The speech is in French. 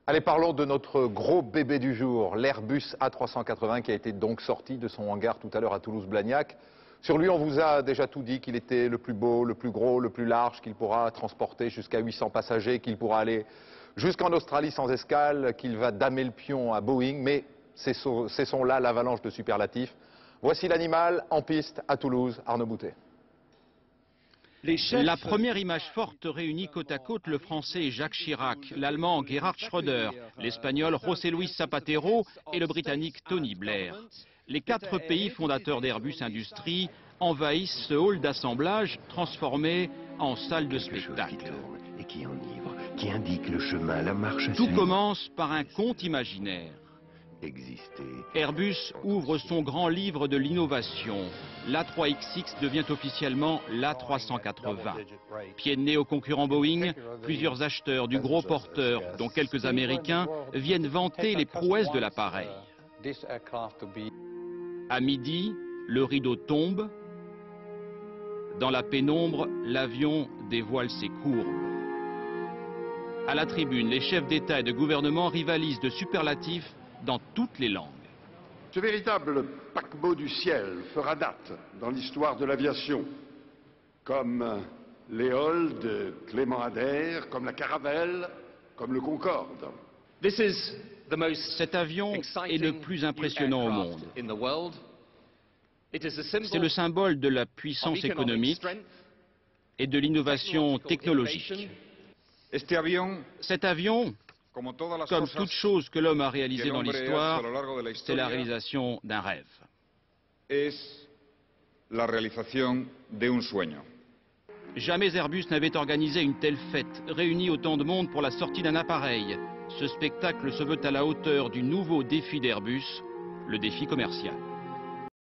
Allez, parlons de notre gros bébé du jour, l'Airbus A380 qui a été donc sorti de son hangar tout à l'heure à Toulouse-Blagnac. Sur lui, on vous a déjà tout dit, qu'il était le plus beau, le plus gros, le plus large, qu'il pourra transporter jusqu'à 800 passagers, qu'il pourra aller jusqu'en Australie sans escale, qu'il va damer le pion à Boeing, mais c'est sont là l'avalanche de superlatifs. Voici l'animal en piste à Toulouse, Arnaud Boutet. La première image forte réunit côte à côte le français Jacques Chirac, l'allemand Gerhard Schröder, l'espagnol José Luis Zapatero et le britannique Tony Blair. Les 4 pays fondateurs d'Airbus Industrie envahissent ce hall d'assemblage transformé en salle de spectacle. Et qui enivre, qui indique le chemin, la marche à Tout suivre. commence par un conte imaginaire. Exister. Airbus ouvre son grand livre de l'innovation. L'A3XX devient officiellement l'A380. Pied de nez au concurrent Boeing, plusieurs acheteurs du gros porteur, dont quelques Américains, viennent vanter les prouesses de l'appareil. À midi, le rideau tombe. Dans la pénombre, l'avion dévoile ses courbes. À la tribune, les chefs d'État et de gouvernement rivalisent de superlatifs dans toutes les langues. Ce véritable paquebot du ciel fera date dans l'histoire de l'aviation, comme l'Éole de Clément Ader, comme la Caravelle, comme le Concorde. Cet avion est le plus impressionnant au monde. C'est le symbole de la puissance économique et de l'innovation technologique. Cet avion, comme toute chose que l'homme a réalisée dans l'histoire, c'est la réalisation d'un rêve. Jamais Airbus n'avait organisé une telle fête, réunie autant de monde pour la sortie d'un appareil. Ce spectacle se veut à la hauteur du nouveau défi d'Airbus, le défi commercial.